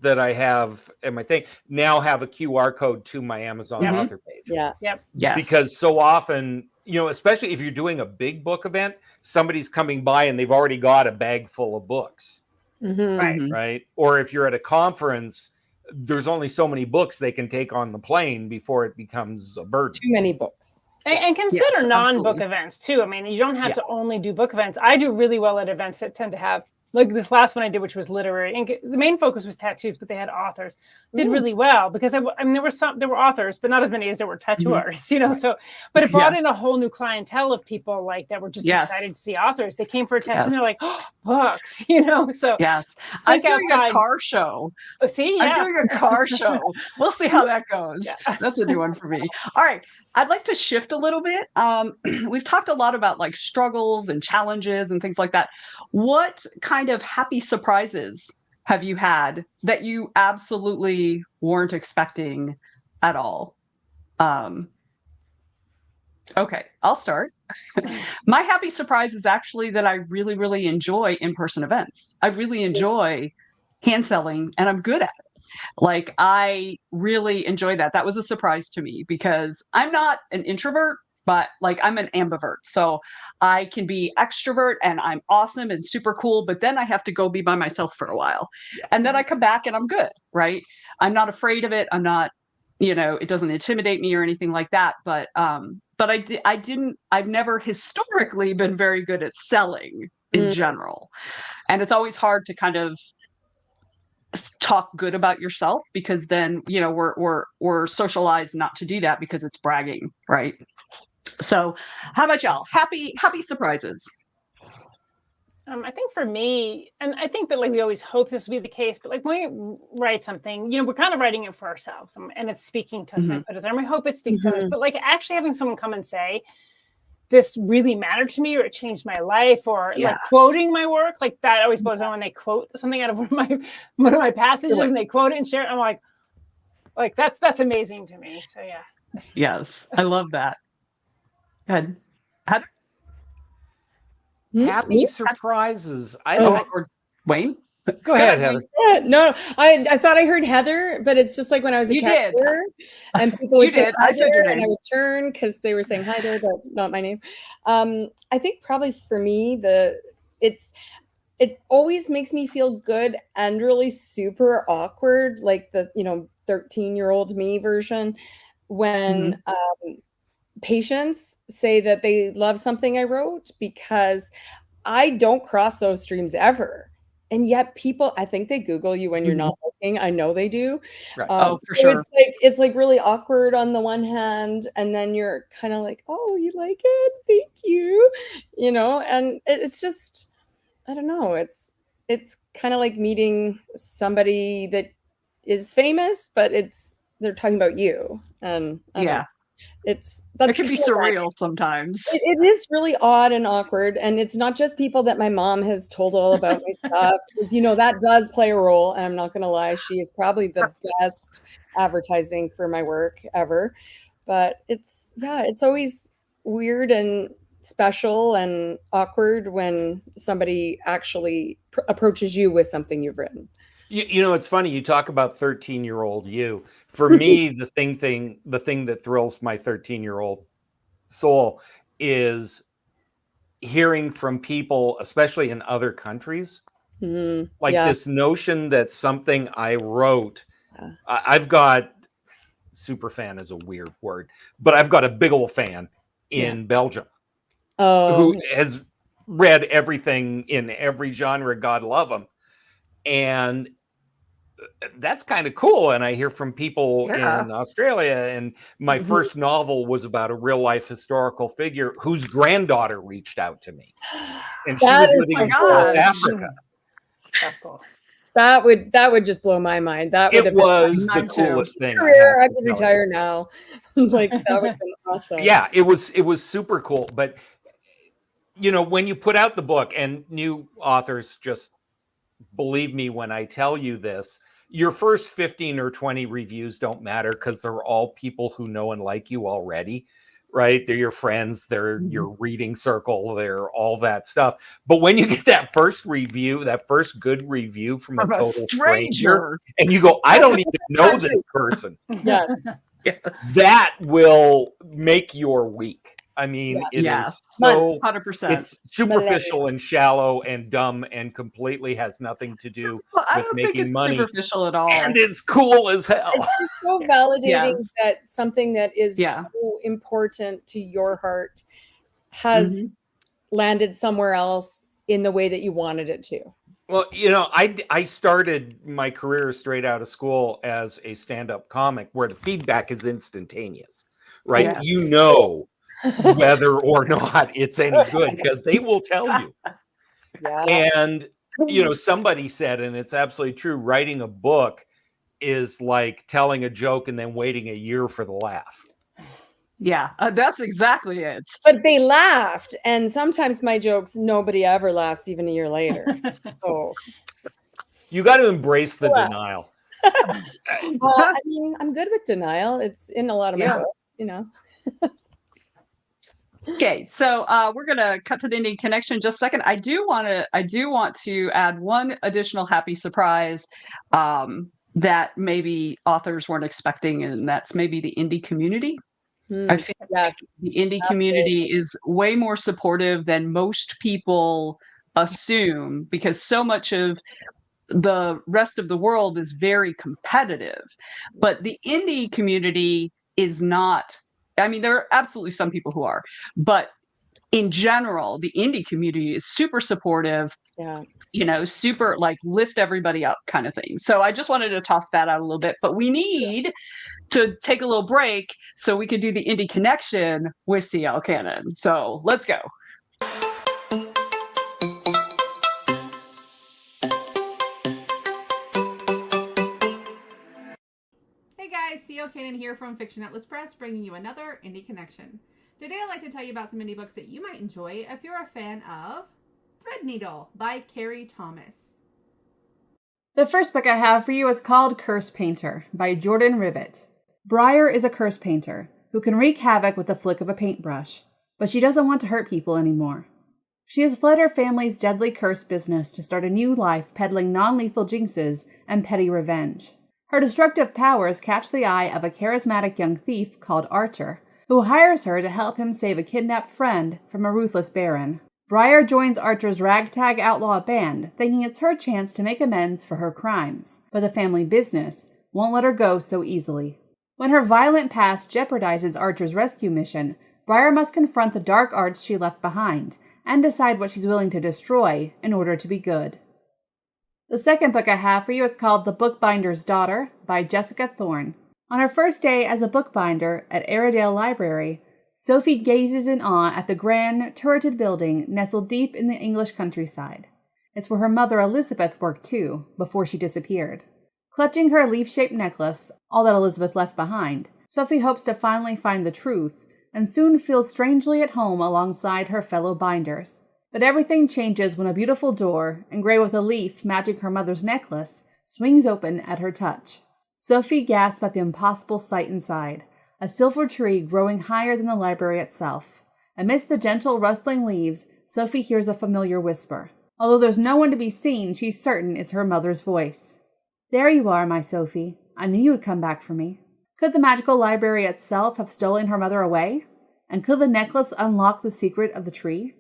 that I have in my thing now have a QR code to my Amazon author page. Yeah. Yep. Yes. Because so often, especially if you're doing a big book event, somebody's coming by and they've already got a bag full of books. Right. Or if you're at a conference, there's only so many books they can take on the plane before it becomes a burden. Too many books. And consider non-book events too. I mean, you don't have to only do book events. I do really well at events that tend to have like this last one I did, which was literary, and the main focus was tattoos, but they had authors, did really well because I mean, there were authors, but not as many as there were tattoo artists, you know. So, but it brought in a whole new clientele of people like that were just excited to see authors. They came for a tattoo and they're like, oh, books, you know. So I'm doing a car show. Oh, see, I'm doing a car show. We'll see how that goes. That's a new one for me. All right. I'd like to shift a little bit. We've talked a lot about like struggles and challenges and things like that. What kind of happy surprises have you had that you absolutely weren't expecting at all? Okay, I'll start. My happy surprise is actually that I really, really enjoy in-person events. I really enjoy hand selling and I'm good at it. Like, I really enjoy that. That was a surprise to me because I'm not an introvert, but like I'm an ambivert. So I can be extrovert and I'm awesome and super cool, but then I have to go be by myself for a while. And then I come back and I'm good, right? I'm not afraid of it. I'm not, you know, it doesn't intimidate me or anything like that. But I've never historically been very good at selling in general. And it's always hard to kind of talk good about yourself because then, you know, we're socialized not to do that because it's bragging, right? So how about y'all? Happy surprises. I think for me, and I think that like we always hope this will be the case, but like when we write something, you know, we're kind of writing it for ourselves and it's speaking to us. And put it there, and we hope it speaks to us. But like actually having someone come and say, this really mattered to me, or it changed my life, or like quoting my work, like that always blows on when they quote something out of one of my passages and they quote it and share it. I'm like that's amazing to me. So yeah. Yes, I love that. Good. Happy surprises. Or Wayne? Go ahead, Heather. Yeah, no, I thought I heard Heather, but it's just like when I was a cashier and people would say hi there and I would turn because they were saying hi there, but not my name. I think probably for me, it always makes me feel good and really super awkward, like the 13-year-old me version when patients say that they love something I wrote, because I don't cross those streams ever. And yet people, I think they Google you when you're not looking. I know they do. Right. For sure. It's like really awkward on the one hand. And then you're kind of like, oh, you like it? Thank you. You know, and it's just, I don't know. It's kind of like meeting somebody that is famous, but they're talking about you. And I don't know. That can be surreal sometimes. It is really odd and awkward, and it's not just people that my mom has told all about my stuff, because that does play a role. And I'm not going to lie, she is probably the best advertising for my work ever. But it's always weird and special and awkward when somebody actually approaches you with something you've written. You know, it's funny. You talk about 13-year-old you. For me, the thing that thrills my 13-year-old soul is hearing from people, especially in other countries, this notion that something I wrote. I've got, super fan is a weird word, but I've got a big old fan in Belgium who has read everything in every genre. God love him. And that's kind of cool. And I hear from people in Australia, and my first novel was about a real life historical figure whose granddaughter reached out to me, and she was living in South Africa. That's cool. That would just blow my mind. That would have been the coolest thing. Career, I could retire now. Like, that would have been awesome. Yeah, it was super cool. But when you put out the book, and new authors, just believe me when I tell you this, your first 15 or 20 reviews don't matter, because they're all people who know and like you already, right? They're your friends, they're your reading circle, they're all that stuff. But when you get that first review, that first good review from a total stranger, and you go, I don't even know this person. Yes. That will make your week. I mean, it is so 100%. It's superficial and shallow and dumb and completely has nothing to do with making money. Superficial at all, and it's cool as hell. It's just so validating that something that is so important to your heart has landed somewhere else in the way that you wanted it to. Well, I started my career straight out of school as a stand-up comic where the feedback is instantaneous, right? Yes. You know whether or not it's any good because they will tell you. Yeah. And, somebody said, and it's absolutely true, writing a book is like telling a joke and then waiting a year for the laugh. Yeah, that's exactly it. But they laughed, and sometimes my jokes, nobody ever laughs even a year later. So, You got to embrace the denial. well, I mean, I'm good with denial. It's in a lot of my books. Okay, so we're gonna cut to the Indie Connection in just a second. I do want to add one additional happy surprise that maybe authors weren't expecting, and that's maybe the indie community. I feel like the indie community is way more supportive than most people assume, because so much of the rest of the world is very competitive. But the indie community is not. I mean, there are absolutely some people who are, but in general, the indie community is super supportive. Yeah. Super like lift everybody up kind of thing. So I just wanted to toss that out a little bit, but we need to take a little break so we can do the Indie Connection with CL Cannon. So let's go. Hey guys, CL Cannon here from Fiction Atlas Press, bringing you another Indie Connection. Today I'd like to tell you about some indie books that you might enjoy if you're a fan of Threadneedle by Carrie Thomas. The first book I have for you is called Curse Painter by Jordan Rivet. Briar is a curse painter who can wreak havoc with the flick of a paintbrush, but she doesn't want to hurt people anymore. She has fled her family's deadly curse business to start a new life peddling non-lethal jinxes and petty revenge. Her destructive powers catch the eye of a charismatic young thief called Archer, who hires her to help him save a kidnapped friend from a ruthless baron. Briar joins Archer's ragtag outlaw band, thinking it's her chance to make amends for her crimes, but the family business won't let her go so easily. When her violent past jeopardizes Archer's rescue mission, Briar must confront the dark arts she left behind and decide what she's willing to destroy in order to be good. The second book I have for you is called The Bookbinder's Daughter by Jessica Thorne. On her first day as a bookbinder at Airedale Library, Sophie gazes in awe at the grand, turreted building nestled deep in the English countryside. It's where her mother Elizabeth worked too, before she disappeared. Clutching her leaf-shaped necklace, all that Elizabeth left behind, Sophie hopes to finally find the truth, and soon feels strangely at home alongside her fellow binders. But everything changes when a beautiful door, engraved with a leaf matching her mother's necklace, swings open at her touch. Sophie gasps at the impossible sight inside, a silver tree growing higher than the library itself. Amidst the gentle rustling leaves, Sophie hears a familiar whisper. Although there's no one to be seen, she's certain it's her mother's voice. "There you are, my Sophie. I knew you'd come back for me." Could the magical library itself have stolen her mother away? And could the necklace unlock the secret of the tree?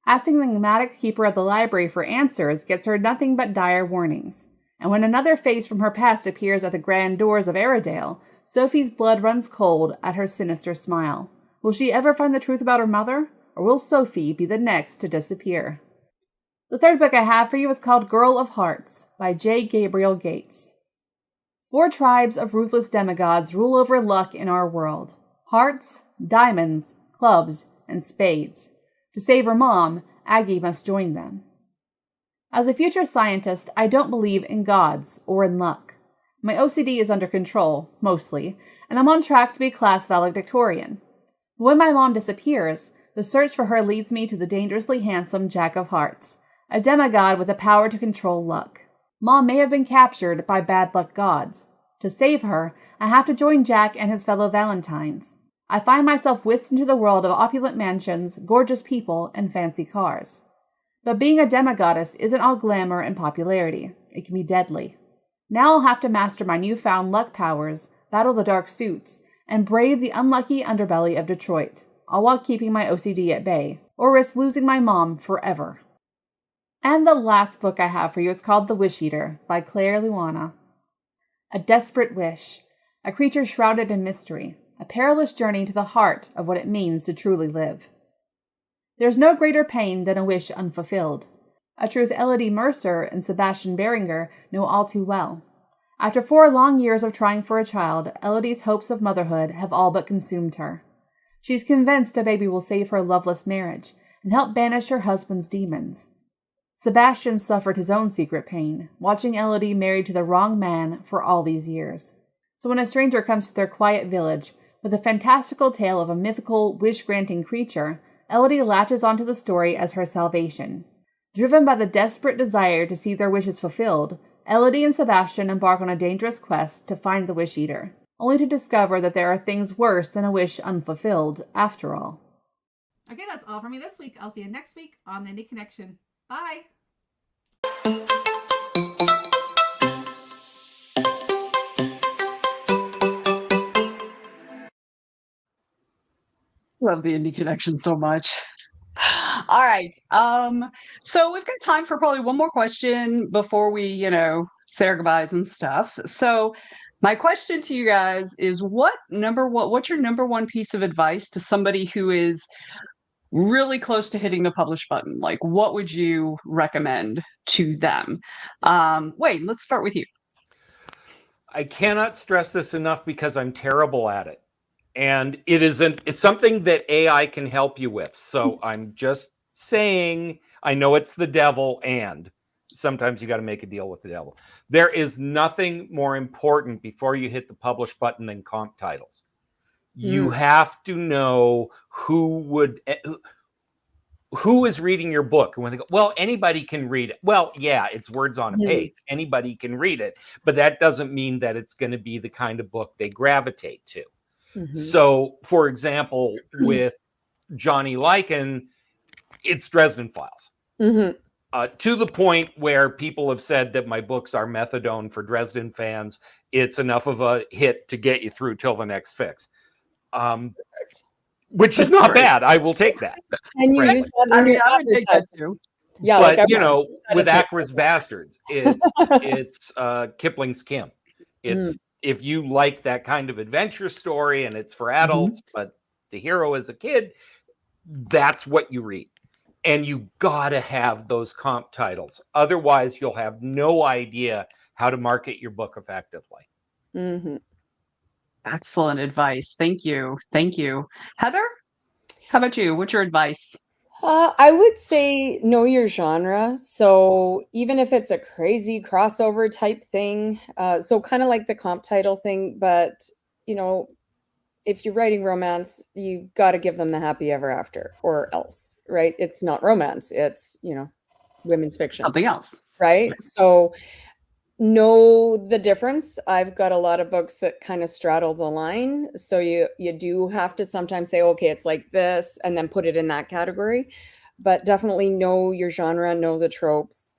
Asking the enigmatic keeper of the library for answers gets her nothing but dire warnings. And when another face from her past appears at the grand doors of Airedale, Sophie's blood runs cold at her sinister smile. Will she ever find the truth about her mother, or will Sophie be the next to disappear? The third book I have for you is called Girl of Hearts by J. Gabriel Gates. 4 tribes of ruthless demigods rule over luck in our world. Hearts, diamonds, clubs, and spades. To save her mom, Aggie must join them. As a future scientist, I don't believe in gods or in luck. My OCD is under control, mostly, and I'm on track to be class valedictorian. But when my mom disappears, the search for her leads me to the dangerously handsome Jack of Hearts, a demigod with the power to control luck. Mom may have been captured by bad luck gods. To save her, I have to join Jack and his fellow Valentines. I find myself whisked into the world of opulent mansions, gorgeous people, and fancy cars. But being a demigoddess isn't all glamour and popularity. It can be deadly. Now I'll have to master my newfound luck powers, battle the dark suits, and brave the unlucky underbelly of Detroit, all while keeping my OCD at bay, or risk losing my mom forever. And the last book I have for you is called The Wish Eater by Claire Luana. A desperate wish, a creature shrouded in mystery, a perilous journey to the heart of what it means to truly live. There's no greater pain than a wish unfulfilled. a truth Elodie Mercer and Sebastian Beringer know all too well. After 4 long years of trying for a child, Elodie's hopes of motherhood have all but consumed her. She's convinced a baby will save her loveless marriage and help banish her husband's demons. Sebastian suffered his own secret pain, watching Elodie married to the wrong man for all these years. So when a stranger comes to their quiet village with a fantastical tale of a mythical, wish-granting creature, Elodie latches onto the story as her salvation. Driven by the desperate desire to see their wishes fulfilled, Elodie and Sebastian embark on a dangerous quest to find the Wish Eater, only to discover that there are things worse than a wish unfulfilled, after all. Okay, that's all for me this week. I'll see you next week on the Indie Connection. Bye! Love the Indie Connection so much. All right. So we've got time for probably one more question before we, say our goodbyes and stuff. So my question to you guys is what's your number one piece of advice to somebody who is really close to hitting the publish button? Like, what would you recommend to them? Wade, let's start with you. I cannot stress this enough because I'm terrible at it. And it's something that AI can help you with. So I'm just saying, I know it's the devil, and sometimes you got to make a deal with the devil. There is nothing more important before you hit the publish button than comp titles. You have to know who is reading your book. And when they go, well, anybody can read it. Well, yeah, it's words on a page. Anybody can read it, but that doesn't mean that it's going to be the kind of book they gravitate to. So, for example, with Johnny Lycan, it's Dresden Files. To the point where people have said that my books are methadone for Dresden fans. It's enough of a hit to get you through till the next fix. Which is not bad. I will take that. And you use that I mean, I would take that too. Yeah, but with Acris Bastards, it's Kipling's Kim. It's if you like that kind of adventure story and it's for adults, but the hero is a kid, that's what you read. And you gotta have those comp titles. Otherwise, you'll have no idea how to market your book effectively. Excellent advice. Thank you. Thank you. Heather, how about you? What's your advice? I would say know your genre. So even if it's a crazy crossover type thing, so kind of like the comp title thing, but if you're writing romance, you got to give them the happy ever after or else, right? It's not romance. It's, women's fiction. Something else. Right? So know the difference. I've got a lot of books that kind of straddle the line. So you do have to sometimes say, okay, it's like this, and then put it in that category. But definitely know your genre, know the tropes,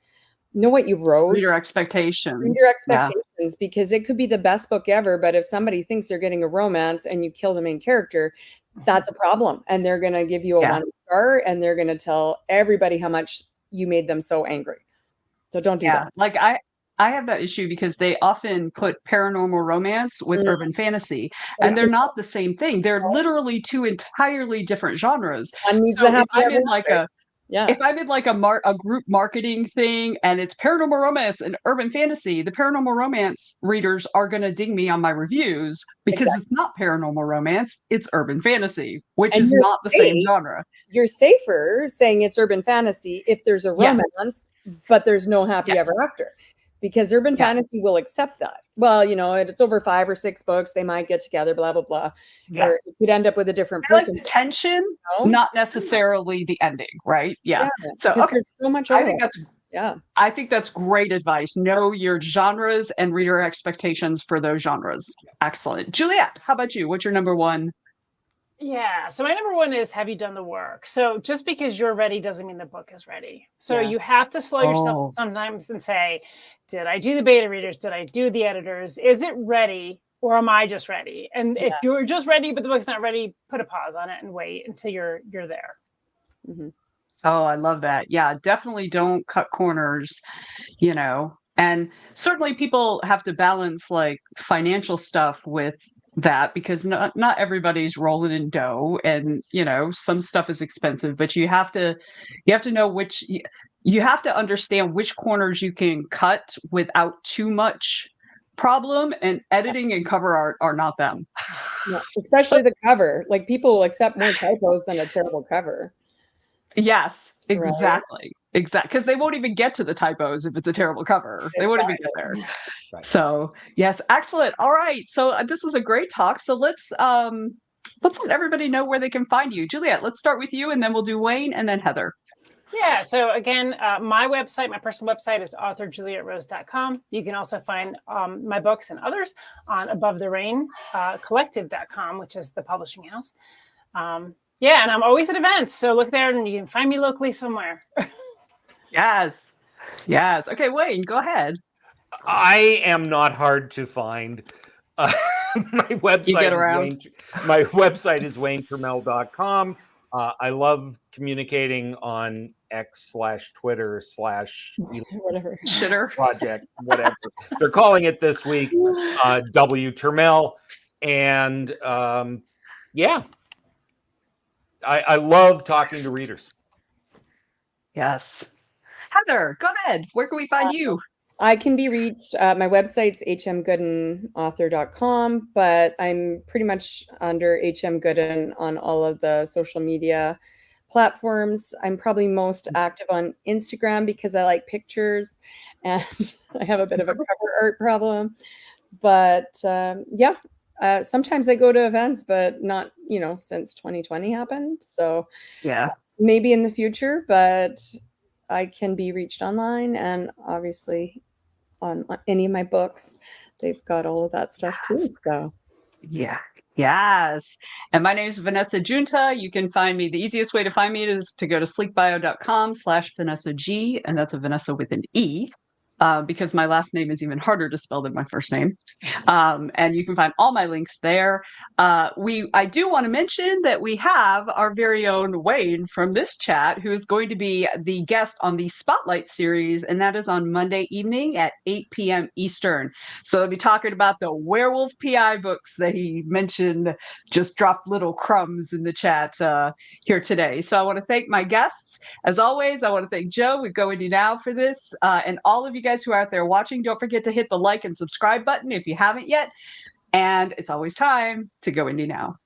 know what you wrote. Read your expectations. Read your expectations, because it could be the best book ever, but if somebody thinks they're getting a romance and you kill the main character, that's a problem. And they're going to give you a 1 star, and they're going to tell everybody how much you made them so angry. So don't do that. Like I have that issue because they often put paranormal romance with urban fantasy, and they're not the same thing. They're literally two entirely different genres. So if I'm in like a group marketing thing and it's paranormal romance and urban fantasy, the paranormal romance readers are going to ding me on my reviews because it's not paranormal romance, it's urban fantasy, which is not the same genre. You're safer saying it's urban fantasy if there's a romance, but there's no happy ever after. Because urban fantasy will accept that. Well, it's over 5 or 6 books. They might get together, blah, blah, blah. Or it could end up with a different person. Like the tension, not necessarily the ending, right? Yeah. So, okay. There's so much I think that's great advice. Know your genres and read your expectations for those genres. Excellent. Juliet, how about you? What's your number one? Yeah. So my number one is, have you done the work? So just because you're ready doesn't mean the book is ready. So you have to slow yourself sometimes and say, did I do the beta readers? Did I do the editors? Is it ready? Or am I just ready? And if you're just ready, but the book's not ready, put a pause on it and wait until you're there. Oh, I love that. Yeah, definitely don't cut corners, and certainly people have to balance like financial stuff with that, because not everybody's rolling in dough, and some stuff is expensive, but you have to know which you have to understand which corners you can cut without too much problem, and editing and cover art are not them. Yeah, especially the cover. Like people will accept more typos than a terrible cover. Yes, Right. exactly. Because they won't even get to the typos if it's a terrible cover. They won't even get there. Right. So, yes, excellent. All right. So this was a great talk. So let's let everybody know where they can find you. Juliet, let's start with you, and then we'll do Wayne and then Heather. Yeah, so again, my website, my personal website is authorjulietrose.com. You can also find my books and others on Above the Rain collective.com, which is the publishing house. Yeah, and I'm always at events, so look there and you can find me locally somewhere. Yes. Yes. Okay, Wayne, go ahead. I am not hard to find. My website is wayneturmel.com. I love communicating on X/Twitter/ Whatever. Shitter. project, whatever they're calling it this week. W Turmel, and yeah, I love talking to readers. Yes. Heather, go ahead. Where can we find you? I can be reached. My website's hmgoodenauthor.com, but I'm pretty much under hmgooden on all of the social media platforms. I'm probably most active on Instagram because I like pictures and I have a bit of a cover art problem. But yeah, sometimes I go to events, but not, since 2020 happened. So Yeah. maybe in the future, but I can be reached online, and obviously on any of my books, they've got all of that stuff too. So yeah. Yes. And my name is Venessa Giunta. You can find me. The easiest way to find me is to go to sleekbio.com/Vanessa G, and that's a Vanessa with an E. Because my last name is even harder to spell than my first name. And you can find all my links there. I do want to mention that we have our very own Wayne from this chat, who is going to be the guest on the Spotlight series, and that is on Monday evening at 8 p.m. Eastern. So they'll be talking about the werewolf PI books that he mentioned, just dropped little crumbs in the chat here today. So I want to thank my guests. As always, I want to thank Joe with Go Indie Now for this, and all of you guys who are out there watching. Don't forget to hit the like and subscribe button if you haven't yet. And it's always time to go indie now.